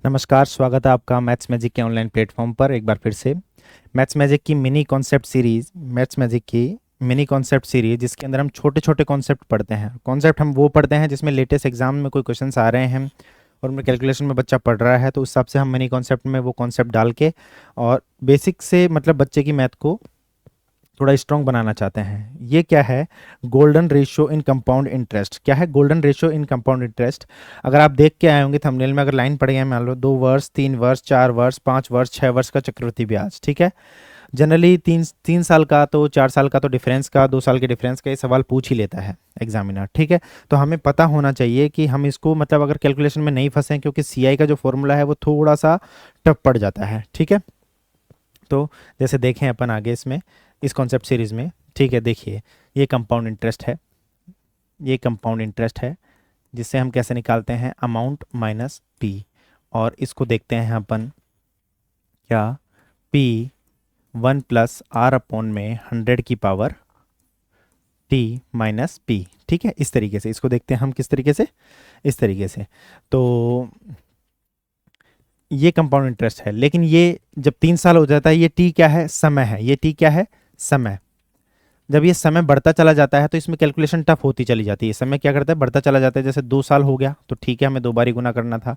नमस्कार, स्वागत है आपका मैथ्स मैजिक के ऑनलाइन प्लेटफॉर्म पर एक बार फिर से। मैथ्स मैजिक की मिनी कॉन्सेप्ट सीरीज जिसके अंदर हम छोटे छोटे कॉन्सेप्ट पढ़ते हैं। कॉन्सेप्ट हम वो पढ़ते हैं जिसमें लेटेस्ट एग्जाम में कोई क्वेश्चंस आ रहे हैं और उनमें कैलकुलेशन में बच्चा पढ़ रहा है, तो उस हिसाब से हम मिनी कॉन्सेप्ट में वो कॉन्सेप्ट डाल के और बेसिक से मतलब बच्चे की मैथ को थोड़ा स्ट्रॉन्ग बनाना चाहते हैं। ये क्या है? Golden ratio in compound interest. क्या है golden ratio in compound interest? अगर आप देख के आए होंगे थंबनेल में, अगर लाइन पड़ी है, मान लो 2 वर्ष, 3 वर्ष, 4 वर्ष, 5 वर्ष, 6 वर्ष का चक्रवृद्धि ब्याज, ठीक है। जनरली तीन तीन साल का तो 4 साल का तो डिफरेंस का, 2 साल के डिफरेंस का ये सवाल पूछ ही लेता है एग्जामिनर, ठीक है। तो हमें पता होना चाहिए कि हम इसको मतलब अगर कैलकुलेशन में नहीं फंसे, क्योंकि सीआई का जो फॉर्मूला है वो थोड़ा सा टफ पड़ जाता है, ठीक है। तो जैसे देखें अपन आगे इसमें इस कॉन्सेप्ट सीरीज में, ठीक है। देखिए, ये कंपाउंड इंटरेस्ट है, ये कंपाउंड इंटरेस्ट है जिससे हम कैसे निकालते हैं, अमाउंट माइनस पी। और इसको देखते हैं अपन क्या, पी 1+r/में 100 की पावर टी माइनस पी, ठीक है। इस तरीके से इसको देखते हैं हम, किस तरीके से, इस तरीके से। तो ये कंपाउंड इंटरेस्ट है, लेकिन ये जब 3 साल हो जाता है, ये टी क्या है, समय है। ये टी क्या है, समय। जब ये समय बढ़ता चला जाता है तो इसमें कैलकुलेशन टफ होती चली जाती है। समय क्या करता है, बढ़ता चला जाता है। जैसे 2 साल हो गया तो ठीक है, हमें 2 बार ही गुना करना था।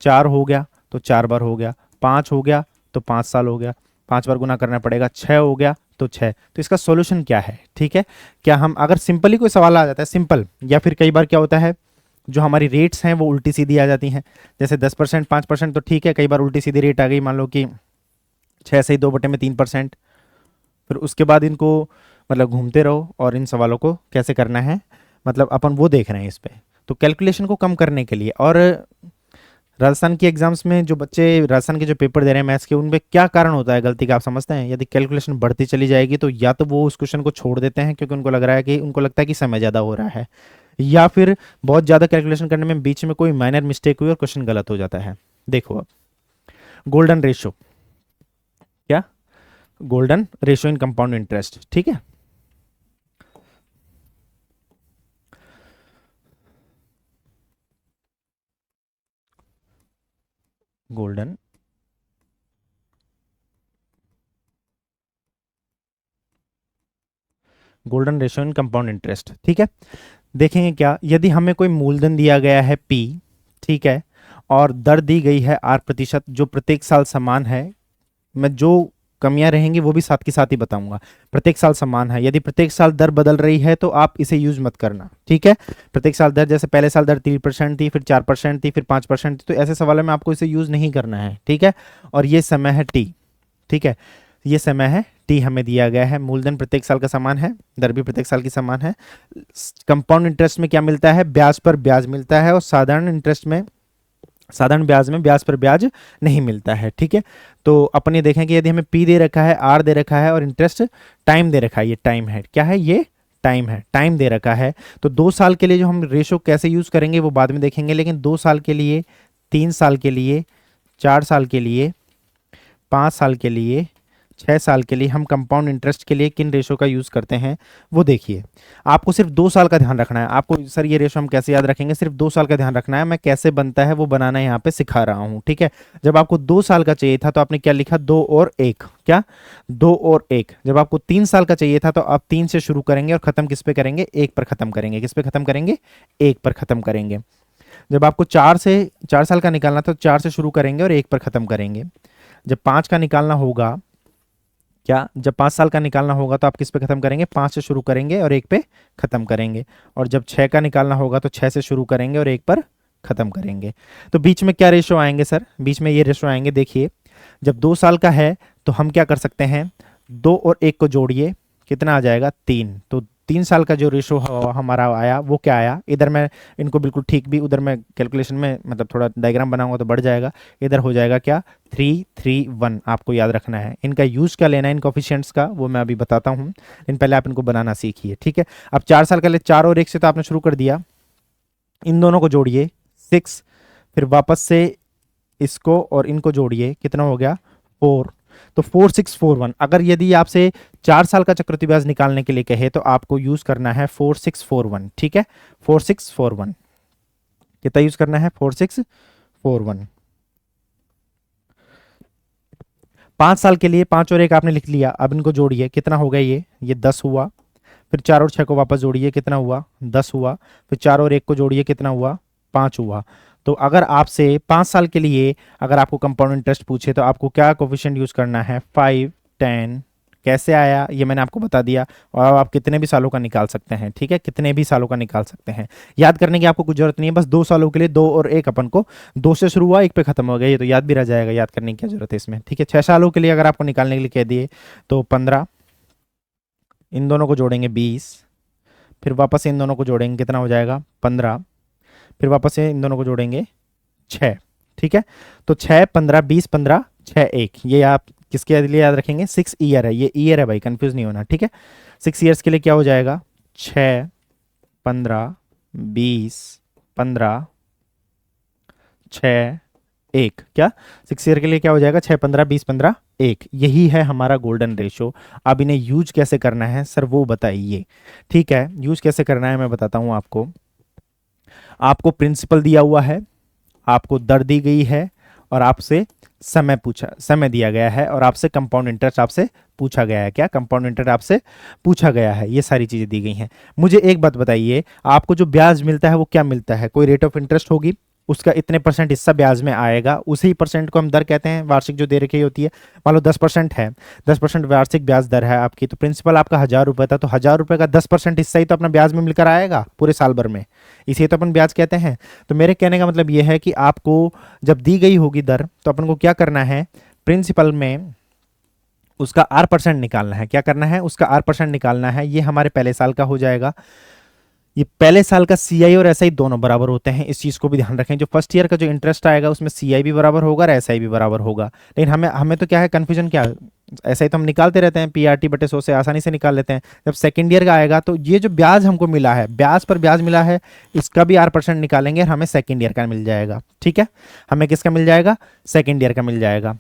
4 हो गया तो 4 बार हो गया। 5 हो गया तो 5 साल हो गया, 5 बार गुना करना पड़ेगा। 6 हो गया तो 6। तो इसका सॉल्यूशन क्या है, ठीक है। क्या हम अगर सिंपली कोई सवाल आ जाता है सिंपल, या फिर कई बार क्या होता है, जो हमारी रेट्स हैं वो उल्टी सीधी आ जाती हैं। जैसे 10%, 5% तो ठीक है, कई बार उल्टी सीधी रेट आ गई, मान लो कि 6 से ही 2/3%। फिर उसके बाद इनको मतलब घूमते रहो और इन सवालों को कैसे करना है, मतलब अपन वो देख रहे हैं इस पे। तो कैलकुलेशन को कम करने के लिए, और राजस्थान के एग्जाम्स में जो बच्चे राजस्थान के जो पेपर दे रहे हैं मैथ्स के, उनमें क्या कारण होता है गलती का, आप समझते हैं? यदि कैलकुलेशन बढ़ती चली जाएगी तो या तो वो उस क्वेश्चन को छोड़ देते हैं क्योंकि उनको लग रहा है कि उनको लगता है कि समय ज़्यादा हो रहा है, या फिर बहुत ज़्यादा कैलकुलेशन करने में बीच में कोई माइनर मिस्टेक हुई और क्वेश्चन गलत हो जाता है। देखो अब गोल्डन रेशियो, क्या, golden ratio in compound interest, ठीक है। Golden golden ratio in compound interest, ठीक है। देखेंगे क्या, यदि हमें कोई मूलधन दिया गया है पी, ठीक है, और दर दी गई है 8%, जो प्रत्येक साल समान है। मैं जो कमियां रहेंगी वो भी साथ के साथ ही बताऊंगा। प्रत्येक साल समान है, यदि प्रत्येक साल दर बदल रही है तो आप इसे यूज मत करना, ठीक है। प्रत्येक साल दर, जैसे पहले साल दर 3% थी, फिर 4% थी, फिर 5% थी, तो ऐसे सवालों में आपको इसे यूज नहीं करना है, ठीक है। और ये समय है टी, ठीक है। ये समय है टी, हमें दिया गया है। मूलधन प्रत्येक साल का समान है, दर भी प्रत्येक साल की समान है। कंपाउंड इंटरेस्ट में क्या मिलता है, ब्याज पर ब्याज मिलता है, और साधारण इंटरेस्ट में, साधारण ब्याज में ब्याज पर ब्याज नहीं मिलता है, ठीक है। तो अपन ये देखें कि यदि हमें पी दे रखा है, आर दे रखा है, और इंटरेस्ट टाइम दे रखा है, ये टाइम है, क्या है, ये टाइम है, टाइम दे रखा है। तो 2 साल के लिए जो हम रेशो कैसे यूज करेंगे वो बाद में देखेंगे, लेकिन 2 साल के लिए, 3 साल के लिए, 4 साल के लिए, 5 साल के लिए, 6 साल के लिए हम कंपाउंड इंटरेस्ट के लिए किन रेशो का यूज़ करते हैं वो देखिए। आपको सिर्फ 2 साल का ध्यान रखना है। आपको सर ये रेशो हम कैसे याद रखेंगे, सिर्फ 2 साल का ध्यान रखना है। मैं कैसे बनता है वो बनाना यहाँ पे सिखा रहा हूँ, ठीक है। जब आपको 2 साल का चाहिए था तो आपने क्या लिखा, 2 और 1, क्या, 2 और 1। जब आपको 3 साल का चाहिए था तो आप 3 से शुरू करेंगे और खत्म किस पे करेंगे, 1 पर खत्म करेंगे। किस पे खत्म करेंगे, 1 पर खत्म करेंगे। जब आपको 4 साल का निकालना था तो 4 से शुरू करेंगे और 1 पर खत्म करेंगे। जब 5 का निकालना होगा, क्या, जब 5 साल का निकालना होगा तो आप किस पे खत्म करेंगे, 5 से शुरू करेंगे और 1 पे खत्म करेंगे। और जब 6 का निकालना होगा तो 6 से शुरू करेंगे और 1 पर खत्म करेंगे। तो बीच में क्या रेशो आएंगे सर, बीच में ये रेशो आएंगे। देखिए, जब 2 साल का है तो हम क्या कर सकते हैं, 2 और 1 को जोड़िए, कितना आ जाएगा, 3। तो 3 साल का जो रेशो हमारा आया वो क्या आया, इधर मैं इनको बिल्कुल ठीक भी, उधर मैं कैलकुलेशन में मतलब थोड़ा डायग्राम बनाऊंगा तो बढ़ जाएगा। इधर हो जाएगा क्या, 331। आपको याद रखना है इनका यूज क्या लेना है, इन कोफिशिएंट्स का, वो मैं अभी बताता हूँ, लेकिन पहले आप इनको बनाना सीखिए, ठीक है। अब 4 साल के लिए 4 और 1 से तो आपने शुरू कर दिया, इन दोनों को जोड़िए 6, फिर वापस से इसको और इनको जोड़िए, कितना हो गया, 4। तो 4641। अगर यदि आपसे 4 साल का चक्रवृद्धि ब्याज निकालने के लिए कहे तो आपको यूज करना है 4641, ठीक है। 4641 कितना यूज करना है, 4641। 5 साल के लिए 5 और 1 आपने लिख लिया, अब इनको जोड़िए, कितना हो गया ये 10 हुआ। फिर 4 और 6 को वापस जोड़िए, कितना हुआ 10 हुआ। फिर 4 और 1 को जोड़िए, कितना हुआ 5 हुआ। तो अगर आपसे 5 साल के लिए अगर आपको कंपाउंड इंटरेस्ट पूछे तो आपको क्या कोफिशिएंट यूज करना है, 5, 10। कैसे आया ये मैंने आपको बता दिया। और अब आप कितने भी सालों का निकाल सकते हैं, ठीक है, कितने भी सालों का निकाल सकते हैं। याद करने की आपको कुछ जरूरत नहीं है, बस 2 सालों के लिए 2 और 1 अपन को 2 से शुरू हुआ 1 पे खत्म हो गया, ये तो याद भी रह जाएगा, याद करने की क्या जरूरत है इसमें, ठीक है। 6 सालों के लिए अगर आपको निकालने के लिए कह दिए तो 15, इन दोनों को जोड़ेंगे 20, फिर वापस से इन दोनों को जोड़ेंगे, कितना हो जाएगा 15, फिर वापस से इन दोनों को जोड़ेंगे 6, ठीक है। तो 6, 15, 20, 15, 6, 1, ये आप किसके लिए याद रखेंगे, 6 ईयर है, ये ईयर है भाई, कंफ्यूज नहीं होना, ठीक है। 6 ईयर्स के लिए क्या हो जाएगा, 6, 15, 20, 15, 6, 1, क्या 6 ईयर के लिए क्या हो जाएगा, 6, 15, 20, 15, 1। यही है हमारा गोल्डन रेशो। अब इन्हें यूज कैसे करना है सर वो बताइए, ठीक है। यूज कैसे करना है मैं बताता हूं आपको। आपको प्रिंसिपल दिया हुआ है, आपको दर दी गई है, और आपसे समय दिया गया है, और आपसे कंपाउंड इंटरेस्ट आपसे पूछा गया है। क्या कंपाउंड इंटरेस्ट आपसे पूछा गया है, ये सारी चीजें दी गई हैं। मुझे एक बात बताइए, आपको जो ब्याज मिलता है वो क्या मिलता है, कोई रेट ऑफ इंटरेस्ट होगी, उसका इतने % हिस्सा ब्याज में आएगा, उसी % को हम दर कहते हैं, वार्षिक जो दे रखी होती है। मान लो 10% है, 10% वार्षिक ब्याज दर है आपकी, तो प्रिंसिपल आपका 1000 रुपये था, तो 1000 रुपये का 10% हिस्सा ही तो अपना ब्याज में मिलकर आएगा पूरे साल भर में, इसे तो अपन ब्याज कहते हैं। तो मेरे कहने का मतलब ये है कि आपको जब दी गई होगी दर तो अपन को क्या करना है, प्रिंसिपल में उसका R% निकालना है। क्या करना है, उसका R% निकालना है। ये हमारे पहले साल का हो जाएगा। ये पहले साल का सीआई और एसआई दोनों बराबर होते हैं, इस चीज को भी ध्यान रखें। जो फर्स्ट ईयर का जो इंटरेस्ट आएगा उसमें सीआई भी बराबर होगा और एसआई भी बराबर होगा। लेकिन हमें तो क्या है कंफ्यूजन, क्या एसआई तो हम निकालते रहते हैं, PRT/100 से आसानी से निकाल लेते हैं। जब सेकंड ईयर का आएगा तो ये जो ब्याज हमको मिला है, ब्याज पर ब्याज मिला है, इसका भी R% निकालेंगे और हमें सेकंड ईयर का मिल जाएगा, ठीक है। हमें किसका मिल जाएगा, सेकंड ईयर का मिल जाएगा।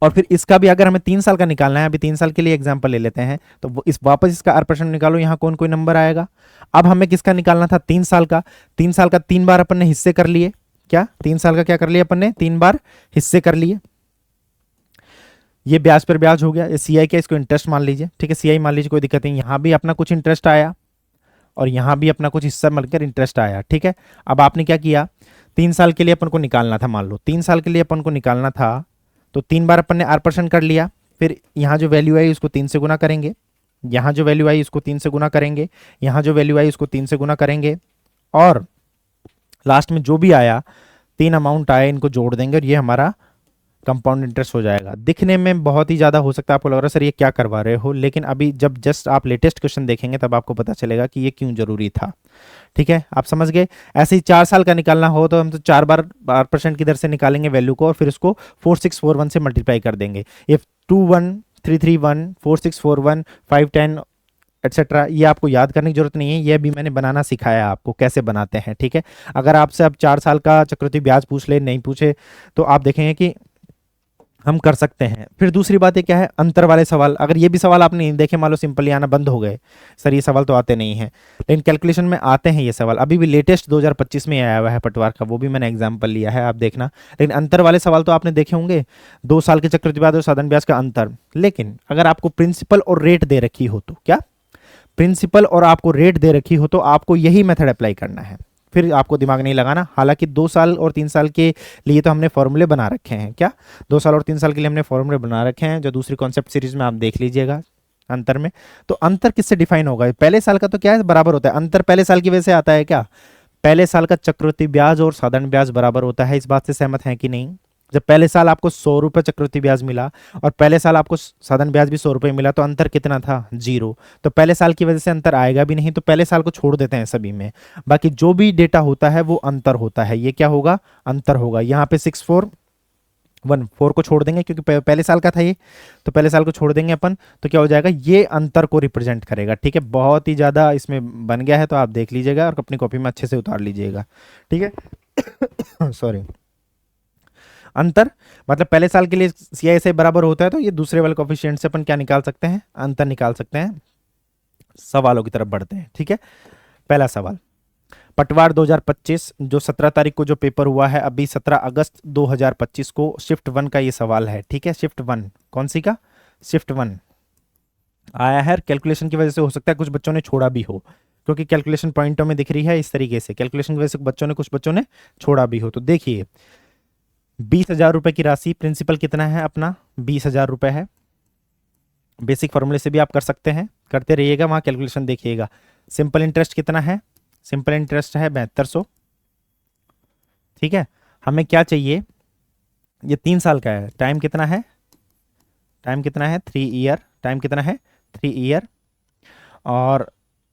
और फिर इसका भी अगर हमें 3 साल का निकालना है, अभी 3 साल के लिए एग्जांपल ले लेते हैं, तो वो इस वापस इसका R% निकालो, यहाँ कौन कोई नंबर आएगा। अब हमें किसका निकालना था, 3 साल का। 3 साल का 3 बार अपन ने हिस्से कर लिए, क्या 3 साल का क्या कर लिया अपन ने, 3 बार हिस्से कर लिए। ये ब्याज पर ब्याज हो गया, ये सीआई क्या, इसको इंटरेस्ट मान लीजिए, ठीक है, सीआई मान लीजिए, कोई दिक्कत नहीं। यहाँ भी अपना कुछ इंटरेस्ट आया और यहाँ भी अपना कुछ हिस्सा मिलकर इंटरेस्ट आया, ठीक है। अब आपने क्या किया, 3 साल के लिए अपन को निकालना था, मान लो 3 साल के लिए अपन को निकालना था, तो 3 बार अपन ने R% कर लिया। फिर यहाँ जो वैल्यू आई उसको 3 से गुना करेंगे, यहाँ जो वैल्यू आई उसको 3 से गुना करेंगे, यहाँ जो वैल्यू आई उसको 3 से गुना करेंगे, और लास्ट में जो भी आया 3 अमाउंट आए इनको जोड़ देंगे, और ये हमारा कंपाउंड इंटरेस्ट हो जाएगा। दिखने में बहुत ही ज़्यादा हो सकता है आपको लग रहा है सर ये क्या करवा रहे हो, लेकिन अभी जब जस्ट आप लेटेस्ट क्वेश्चन देखेंगे तब आपको पता चलेगा कि ये क्यों जरूरी था, ठीक है। आप समझ गए। ऐसे ही 4 साल का निकालना हो तो हम तो 4 बार R% की दर से निकालेंगे वैल्यू को, और फिर उसको 4641 से मल्टीप्लाई कर देंगे। ये 21331 4641 510 एटसेट्रा, ये आपको याद करने की जरूरत नहीं है, ये भी मैंने बनाना सिखाया आपको कैसे बनाते हैं, ठीक है। अगर आपसे अब 4 साल का चक्रवृद्धि ब्याज पूछ ले, नहीं पूछे, तो आप देखेंगे कि हम कर सकते हैं। फिर दूसरी बात है क्या है, अंतर वाले सवाल। अगर ये भी सवाल आपने नहीं देखे, मान लो सिंपली आना बंद हो गए, सर ये सवाल तो आते नहीं हैं, लेकिन कैलकुलेशन में आते हैं ये सवाल। अभी भी लेटेस्ट 2025 में आया हुआ है पटवार का, वो भी मैंने एग्जाम्पल लिया है, आप देखना। लेकिन अंतर वाले सवाल तो आपने देखे होंगे, 2 साल के चक्रवृद्धि ब्याज और साधारण ब्याज का अंतर। लेकिन अगर आपको प्रिंसिपल और रेट दे रखी हो तो, क्या प्रिंसिपल और आपको रेट दे रखी हो तो आपको यही मेथड अप्लाई करना है, फिर आपको दिमाग नहीं लगाना। हालांकि 2 साल और 3 साल के लिए तो हमने फॉर्मूले बना रखे हैं, क्या 2 साल और 3 साल के लिए हमने फॉर्मूले बना रखे हैं, जो दूसरी कॉन्सेप्ट सीरीज में आप देख लीजिएगा अंतर में। तो अंतर किससे डिफाइन होगा, पहले साल का तो क्या है बराबर होता है, अंतर पहले साल की वजह से आता है। क्या पहले साल का चक्रवृद्धि ब्याज और साधारण ब्याज बराबर होता है, इस बात से सहमत है कि नहीं। जब पहले साल आपको 100 रुपये चक्रवृद्धि ब्याज मिला और पहले साल आपको साधारण ब्याज भी 100 रुपये मिला, तो अंतर कितना था, 0। तो पहले साल की वजह से अंतर आएगा भी नहीं, तो पहले साल को छोड़ देते हैं सभी में। बाकी जो भी डेटा होता है वो अंतर होता है, ये क्या होगा, अंतर होगा। यहाँ पे 6414 को छोड़ देंगे क्योंकि पहले साल का था ये, तो पहले साल को छोड़ देंगे अपन, तो क्या हो जाएगा, ये अंतर को रिप्रेजेंट करेगा, ठीक है। बहुत ही ज्यादा इसमें बन गया है, तो आप देख लीजिएगा और अपनी कॉपी में अच्छे से उतार लीजिएगा, ठीक है। सॉरी, अंतर मतलब पहले साल के लिए CISI बराबर होता है, तो ये दूसरे वाले कोफिशिएंट से अपन क्या निकाल सकते हैं, अंतर निकाल सकते हैं। सवालों की तरफ बढ़ते हैं, ठीक है। पहला सवाल, पटवार 2025 जो 17 तारीख को जो पेपर हुआ है, अभी 17 अगस्त 2025 को शिफ्ट 1 का ये सवाल है। ठीक है, शिफ्ट 1 कौन सी का? शिफ्ट 1 आया है। कैलकुलेशन की वजह से हो सकता है कुछ बच्चों ने छोड़ा भी हो, क्योंकि कैलकुलेशन पॉइंटों में दिख रही है इस तरीके से, कैलकुलेशन की वजह से कुछ बच्चों ने छोड़ा भी हो। तो देखिए 20,000 रुपए की राशि, प्रिंसिपल कितना है अपना? 20,000 रुपए है। बेसिक फॉर्मूले से भी आप कर सकते हैं, करते रहिएगा, वहां कैलकुलेशन देखिएगा। सिंपल इंटरेस्ट कितना है? सिंपल इंटरेस्ट है 7200। ठीक है, हमें क्या चाहिए? ये 3 साल का है। टाइम कितना है? टाइम कितना है? 3 ईयर। टाइम कितना है? 3 ईयर। और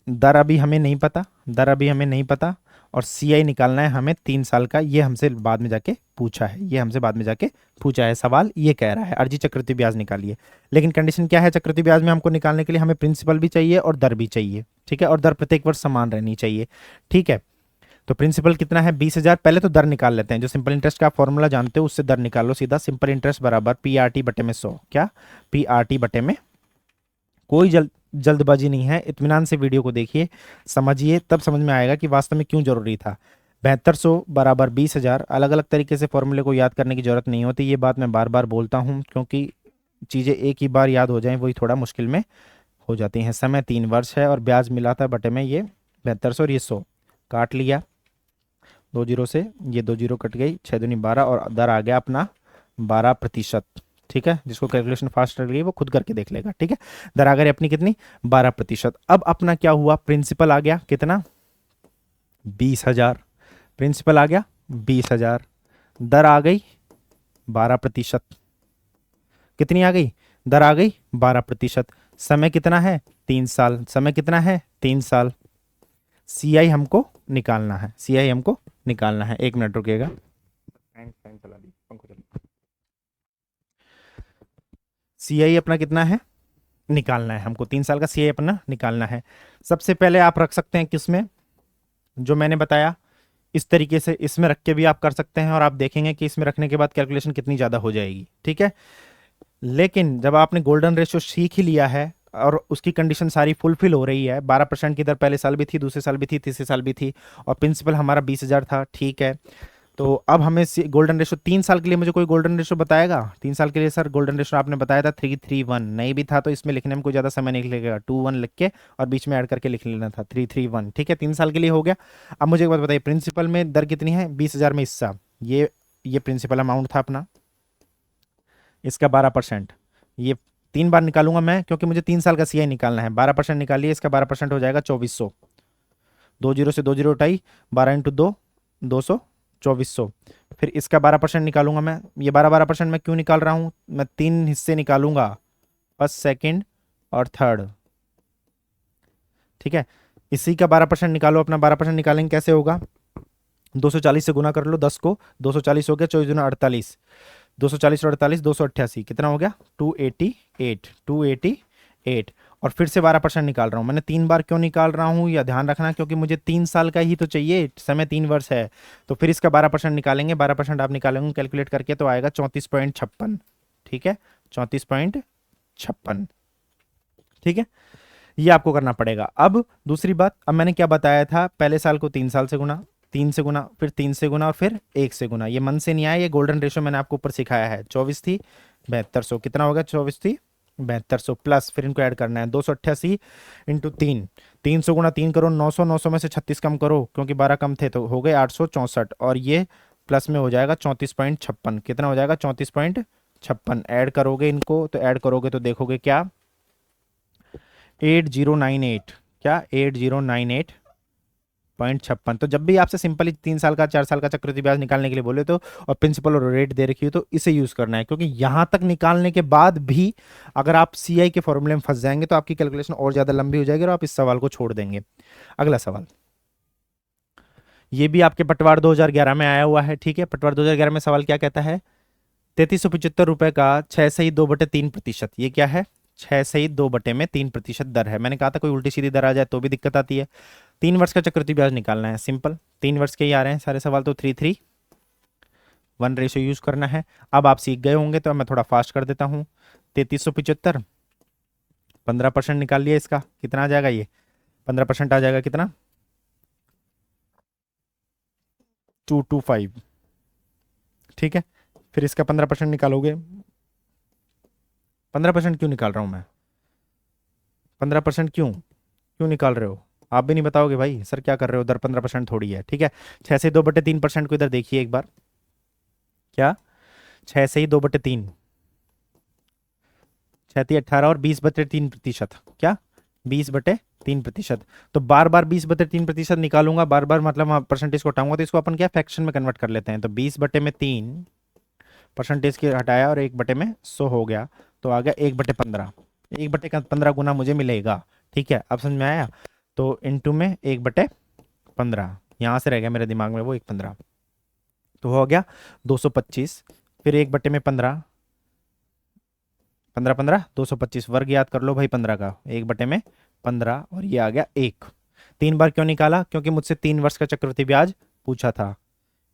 दर अभी हमें नहीं पता, दर अभी हमें नहीं पता। और सीआई निकालना है हमें 3 साल का। ये हमसे बाद में जाके पूछा है, ये हमसे बाद में जाके पूछा है सवाल। ये कह रहा है अर्जी चक्रवृद्धि ब्याज निकालिए, लेकिन कंडीशन क्या है? चक्रवृद्धि ब्याज में हमको निकालने के लिए हमें प्रिंसिपल भी चाहिए और दर भी चाहिए। ठीक है, और दर प्रत्येक वर्ष समान रहनी चाहिए। ठीक है, तो प्रिंसिपल कितना है? 20,000। पहले तो दर निकाल लेते हैं, जो सिंपल इंटरेस्ट का आप फॉर्मूला जानते हो उससे दर निकाल लो सीधा। सिंपल इंटरेस्ट बराबर पीआरटी बटे में 100। क्या? पीआरटी बटे में। कोई जल्दबाजी नहीं है, इत्मीनान से वीडियो को देखिए, समझिए, तब समझ में आएगा कि वास्तव में क्यों जरूरी था। 7200 बराबर 20,000। अलग अलग तरीके से फॉर्मूले को याद करने की जरूरत नहीं होती, ये बात मैं बार बार बोलता हूँ, क्योंकि चीज़ें एक ही बार याद हो जाएं वही थोड़ा मुश्किल में हो जाती हैं। समय 3 वर्ष है और ब्याज मिला था बटे में ये 7200 और ये 100 काट लिया 2 जीरो से, ये 2 जीरो कट गई, 6 दूनी 12 और दर आ गया अपना 12%। ठीक है, जिसको कैलकुलेशन फास्ट कर गई वो खुद करके देख लेगा। ठीक है, दर आ गई अपनी कितनी? 12%। अब अपना क्या हुआ? प्रिंसिपल आ गया कितना? 20,000। प्रिंसिपल आ गया 20,000, दर आ गई 12%। कितनी आ गई? दर आ गई 12%। समय कितना है? 3 साल। समय कितना है? 3 साल। सीआई हमको निकालना है, सीआई हमको निकालना है। 1 मिनट रुकिएगा, फैन चला दी, पंखा चला। सीआई अपना कितना है? निकालना है हमको, 3 साल का सीआई अपना निकालना है। सबसे पहले आप रख सकते हैं किसमें? जो मैंने बताया इस तरीके से, इसमें रख के भी आप कर सकते हैं, और आप देखेंगे कि इसमें रखने के बाद कैलकुलेशन कितनी ज्यादा हो जाएगी। ठीक है, लेकिन जब आपने गोल्डन रेशियो सीख ही लिया है और उसकी कंडीशन सारी फुलफिल हो रही है, 12% की दर पहले साल भी थी, दूसरे साल भी थी, तीसरे साल भी थी, और प्रिंसिपल हमारा 20,000 था। ठीक है, तो अब हमें गोल्डन रेशो 3 साल के लिए, मुझे कोई गोल्डन रेशो बताएगा? 3 साल के लिए सर गोल्डन रेशो आपने बताया था 331, नहीं भी था तो इसमें लिखने में कोई ज़्यादा समय नहीं लगेगा, 21 लिख के और बीच में ऐड करके लिख लेना था 331। ठीक है, 3 साल के लिए हो गया। अब मुझे एक बात बताइए, प्रिंसिपल में दर कितनी है? 20,000 में हिस्सा, ये प्रिंसिपल अमाउंट था अपना, इसका 12%। ये 3 बार निकालूंगा मैं, क्योंकि मुझे 3 साल का सीआई निकालना है। 12% निकालिए, इसका 12% हो जाएगा 2400। 2 जीरो से 2 जीरो उठाई, 12 × 2 200, 2400। फिर इसका 12% निकालूंगा मैं। ये 12% मैं क्यों निकाल रहा हूं? मैं 3 हिस्से निकालूंगा, फर्स्ट, सेकंड और थर्ड। ठीक है, इसी का 12% निकालो अपना। 12% निकालेंगे कैसे होगा? 240 से गुना कर लो 10 को, 240 हो गया, 24 दूना 48, 240 और 48 288, कितना हो गया? 288, 288। और फिर से 12% निकाल रहा हूं। मैंने 3 बार क्यों निकाल रहा हूं, यह ध्यान रखना, क्योंकि मुझे 3 साल का ही तो चाहिए, समय 3 वर्ष है। तो फिर इसका 12% निकालेंगे, 12% आप निकालेंगे कैलकुलेट करके तो आएगा 34.56। ठीक है, 34.56। ठीक है, ये आपको करना पड़ेगा। अब दूसरी बात, अब मैंने क्या बताया था? पहले साल को 3 साल से गुना, 3 से गुना, फिर 3 से गुना और फिर 1 से गुना। ये मन से नहीं आया, ये गोल्डन रेशो मैंने आपको ऊपर सिखाया है। 24 थी 7200, कितना हो गया? 24 थी 7200 प्लस फिर इनको ऐड करना है 288 इंटू 3, 300 × 3 करो 900, 900 में से 36 कम करो क्योंकि 12 कम थे तो हो गए 864, और ये प्लस में हो जाएगा 34.56। कितना हो जाएगा? 34.56। ऐड करोगे इनको, तो ऐड करोगे तो देखोगे क्या? 8098। क्या? 8098.56। तो जब भी आपसे सिंपली 3 साल का 4 साल का चक्रवृद्धि ब्याज निकालने के लिए बोले तो, और प्रिंसिपल और रेट दे रखी हो तो इसे यूज करना है, क्योंकि यहां तक निकालने के बाद भी अगर आप सीआई के फॉर्मूले में फंस जाएंगे तो आपकी कैलकुलेशन और ज्यादा लंबी हो जाएगी और आप इस सवाल को छोड़ देंगे। अगला सवाल, ये भी आपके पटवार 2011 में आया हुआ है। ठीक है, पटवार 2011 में सवाल क्या कहता है? 3375 रुपए का 6 सही 2/3%। ये क्या है? 6 सही 2/3% दर है। मैंने कहा था कोई उल्टी सीधी दर आ जाए तो भी दिक्कत आती है। 3 वर्ष का चक्रवृद्धि ब्याज निकालना है, सिंपल 3 वर्ष के ही आ रहे हैं सारे सवाल, तो 3:3:1 रेशो यूज करना है। अब आप सीख गए होंगे तो मैं थोड़ा फास्ट कर देता हूँ। 3375, 15% निकाल लिया, इसका कितना आ जाएगा? ये 15% आ जाएगा कितना? 225, ठीक है। फिर इसका 15% निकालोगे। 15% क्यों निकाल रहा हूँ मैं? 15% क्यों क्यों निकाल रहे हो? आप भी नहीं बताओगे भाई सर क्या कर रहे हो, उधर 15% थोड़ी है, ठीक है। 6 से 2/3% को इधर देखिए एक बार। क्या? 6 से ही 2/3, 6×3 = 18 और 20/3%, क्या? 20/3%। तो बार बार 20/3% निकालूंगा, बार बार मतलब परसेंटेज को हटाऊंगा, तो इसको अपन क्या फ्रैक्शन में कन्वर्ट कर लेते हैं। तो 20/3 परसेंटेज की हटाया और 1/100 हो गया, तो आ गया 1/15। 1/15 गुना मुझे मिलेगा, ठीक है। अब समझ में आया? तो इंटू में 1/15, यहाँ से रह गया मेरे दिमाग में वो 1/15, तो हो गया 225। फिर 1/15, 15 15 225, वर्ग याद कर लो भाई 15 का, 1/15 और ये आ गया 1। 3 बार क्यों निकाला? क्योंकि मुझसे 3 वर्ष का चक्रवृद्धि ब्याज पूछा था।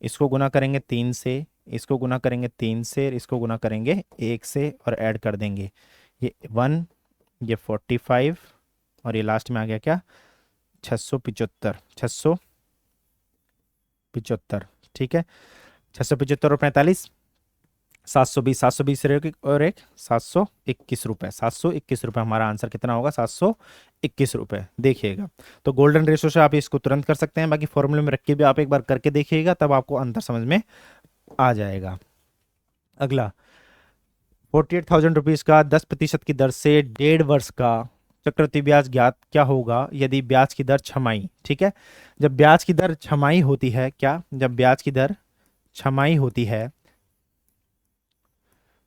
इसको गुना करेंगे 3 से, इसको गुना करेंगे 3 से, इसको गुना करेंगे 1 से और ऐड कर देंगे ये 1, ये 45 और ये लास्ट में आ गया क्या? 675, 675, ठीक है। 675 और 45, 720, 720 और एक 721 रुपये, 721 रुपये हमारा आंसर कितना होगा? 721 रुपये। देखिएगा, तो गोल्डन रेशो से आप इसको तुरंत कर सकते हैं, बाकी फॉर्मूले में रख के भी आप एक बार करके देखिएगा, तब आपको अंतर समझ में आ जाएगा। अगला 48,000 रुपीज़ का 10% की दर से 1.5 वर्ष का चक्रवृद्धि ब्याज ज्ञात क्या होगा यदि ब्याज की दर छमाही, ठीक है। जब ब्याज की दर छमाही होती है, क्या? जब ब्याज की दर छमाही होती है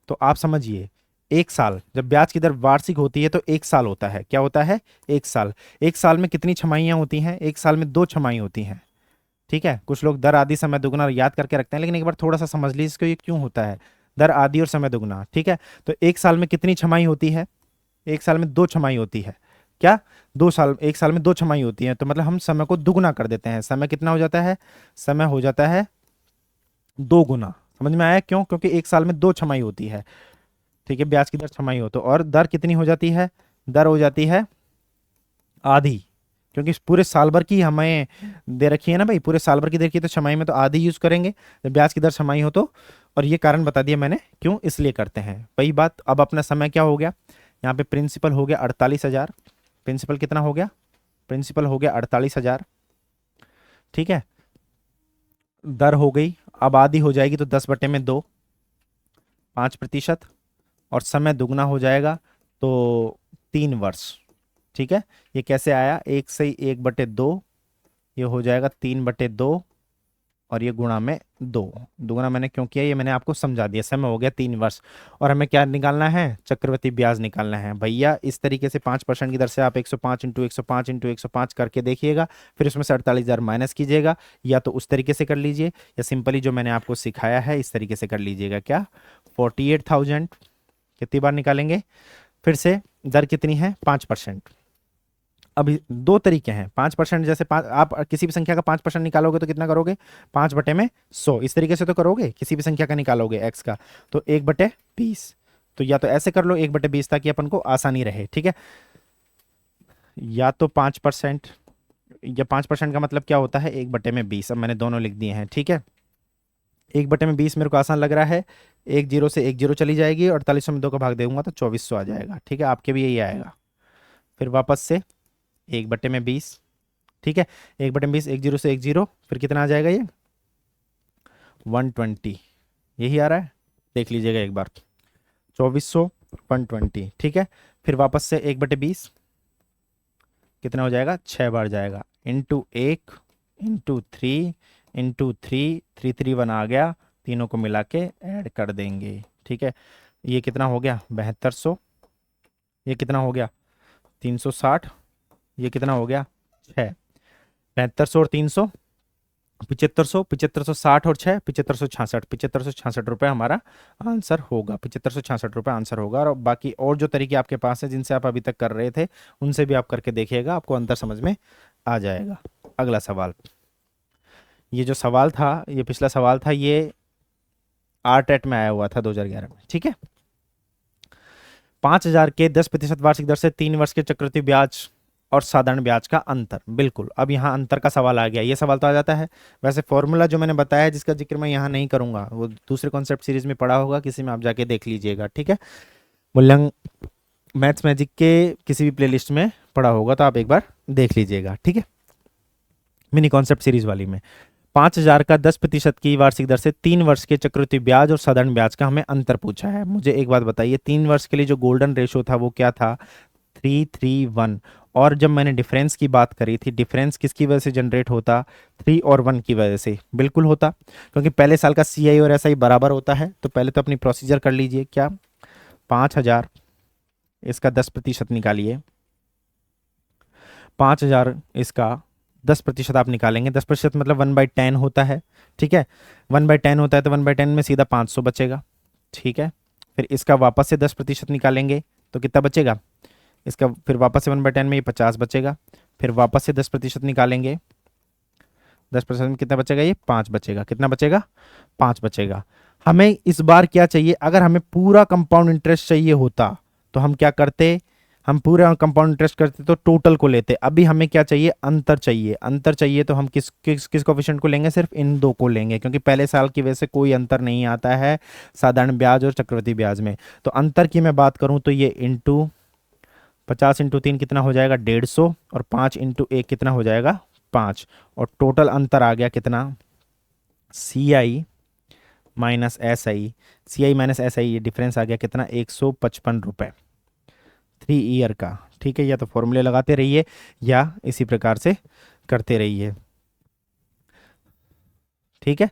तो आप समझिए 1 साल, जब ब्याज की दर वार्षिक होती है तो 1 साल होता है। क्या होता है? 1 साल। 1 साल में कितनी छमाहियां होती हैं? 1 साल में 2 छमाही होती हैं, ठीक है। कुछ लोग दर आदि समय दुगुना याद करके रखते हैं, लेकिन एक बार थोड़ा सा समझ लीजिए इसको, ये क्यों होता है दर आदि और समय दुगुना, ठीक है। तो 1 साल में कितनी छमाही होती है? 1 साल में 2 छमाही होती है। क्या? 2 साल, 1 साल में 2 छमाही होती है, तो मतलब हम समय को दुगुना कर देते हैं। समय कितना हो जाता है? समय हो जाता है 2 गुना। समझ में आया क्यों? क्योंकि 1 साल में 2 छमाही होती है, ठीक है। ब्याज की दर छमाही हो तो, और दर कितनी हो जाती है? दर हो जाती है आधी, क्योंकि इस पूरे साल भर की हमें दे रखी है ना भाई, पूरे साल भर की दे रखी है, तो छमाही में तो आधी यूज करेंगे जब ब्याज की दर छमाही हो तो। और ये कारण बता दिया मैंने क्यों इसलिए करते हैं। वही बात, अब अपना समय क्या हो गया? यहाँ पे प्रिंसिपल हो गया 48,000। प्रिंसिपल कितना हो गया? प्रिंसिपल हो गया 48,000, ठीक है। दर हो गई, अब आधी हो जाएगी तो 10/2, 5%, और समय दुगना हो जाएगा तो 3 वर्ष, ठीक है। ये कैसे आया? 1 से 1/2, ये हो जाएगा 3/2 और ये गुणा में 2। दुगना मैंने क्यों किया ये मैंने आपको समझा दिया। समय हो गया 3 वर्ष, और हमें क्या निकालना है? चक्रवृद्धि ब्याज निकालना है भैया। इस तरीके से 5% की दर से आप 105 इंटू 105 इंटू 105 करके देखिएगा, फिर उसमें से 48,000 माइनस कीजिएगा, या तो उस तरीके से कर लीजिए, या सिंपली जो मैंने आपको सिखाया है इस तरीके से कर लीजिएगा। क्या? 48,000 कितनी बार निकालेंगे? फिर से दर कितनी है? 5%। अभी 2 तरीके हैं। 5%, जैसे आप किसी भी संख्या का 5% निकालोगे तो कितना करोगे? 5/100, इस तरीके से तो करोगे। किसी भी संख्या का निकालोगे x का तो 1/20, तो या तो ऐसे कर लो 1/20 ताकि अपन को आसानी रहे, ठीक है। या तो 5%, या 5% का मतलब क्या होता है? 1/20। अब मैंने दोनों लिख दिए हैं, ठीक है। 1/20 मेरे को आसान लग रहा है, 1 0 से 1 0 चली जाएगी, और 48 में 2 का भाग देऊंगा तो 2400 आ जाएगा, ठीक है। आपके भी यही आएगा। फिर वापस से 1/20, ठीक है। 1/20, 1 0 से 1 0, फिर कितना आ जाएगा ये? 120, यही आ रहा है, देख लीजिएगा एक बार। 2400, 120, ठीक है। फिर वापस से 1/20 कितना हो जाएगा? 6 बार जाएगा, इंटू 1 इंटू 3 इंटू 3, 331 आ गया, तीनों को मिला के ऐड कर देंगे, ठीक है। ये कितना हो गया? 7200। ये कितना हो गया? 360। ये कितना हो गया? 6। 7200 और 300, 7500, 7560 और 6, 7566, 7566 रुपये हमारा आंसर होगा। 7566 रुपये आंसर होगा। और बाकी और जो तरीके आपके पास है जिनसे आप अभी तक कर रहे थे, उनसे भी आप करके देखिएगा, आपको अंतर समझ में आ जाएगा। अगला सवाल, ये जो सवाल था, ये पिछला सवाल था, ये आरटेट में आया हुआ था 2011 में, ठीक है। 5,000 के 10% वार्षिक दर से 3 वर्ष के चक्रवृद्धि ब्याज और साधारण ब्याज का अंतर। बिल्कुल, अब यहाँ अंतर का सवाल आ गया, ये सवाल तो आ जाता है। वैसे फॉर्मूला जो मैंने बताया है, जिसका जिक्र मैं यहाँ नहीं करूंगा, वो दूसरे कॉन्सेप्ट सीरीज में पढ़ा होगा, किसी में आप जाके देख लीजिएगा, ठीक है। मूल्यांक मैथ्स मैजिक के किसी भी प्लेलिस्ट में पढ़ा होगा, तो आप एक बार देख लीजिएगा, ठीक है, मिनी कॉन्सेप्ट सीरीज वाली में। 5,000 का 10% की वार्षिक दर से 3 वर्ष के चक्रवृद्धि ब्याज और साधारण ब्याज का हमें अंतर पूछा है। मुझे एक बात बताइए, 3 वर्ष के लिए जो गोल्डन रेशो था वो क्या था? 3:3:1। और जब मैंने डिफरेंस की बात करी थी, डिफरेंस किसकी वजह से जनरेट होता? 3 और 1 की वजह से। बिल्कुल होता, क्योंकि पहले साल का CI और SI बराबर होता है। तो पहले तो अपनी प्रोसीजर कर लीजिए, क्या? 5,000, इसका 10% निकालिए। 5,000 इसका 10% आप निकालेंगे, 10% मतलब 1/10 होता है, ठीक है। 1/10 होता है, तो 1/10 में सीधा 500 बचेगा, ठीक है। फिर इसका वापस से 10% निकालेंगे तो कितना बचेगा? इसका फिर वापस से 1/10 में ये 50 बचेगा। फिर वापस से 10% निकालेंगे, 10% में कितना बचेगा? ये 5 बचेगा। कितना बचेगा? 5 बचेगा। हमें इस बार क्या चाहिए? अगर हमें पूरा कंपाउंड इंटरेस्ट चाहिए होता तो हम क्या करते? हम पूरा कंपाउंड इंटरेस्ट करते तो टोटल को लेते। अभी हमें क्या चाहिए? अंतर चाहिए। अंतर चाहिए तो हम किस कोफिशिएंट को लेंगे? सिर्फ इन दो को लेंगे, क्योंकि पहले साल की वजह से कोई अंतर नहीं आता है साधारण ब्याज और चक्रवृद्धि ब्याज में। तो अंतर की मैं बात करूं तो ये इंटू 50 इंटू 3 कितना हो जाएगा? 150, और 5 इंटू 1 कितना हो जाएगा? 5। और टोटल अंतर आ गया कितना? CI minus SI। CI minus SI, ये डिफरेंस आ गया कितना? 155 रुपये 3 ईयर का, ठीक है। या तो फॉर्मूले लगाते रहिए या इसी प्रकार से करते रहिए, ठीक है।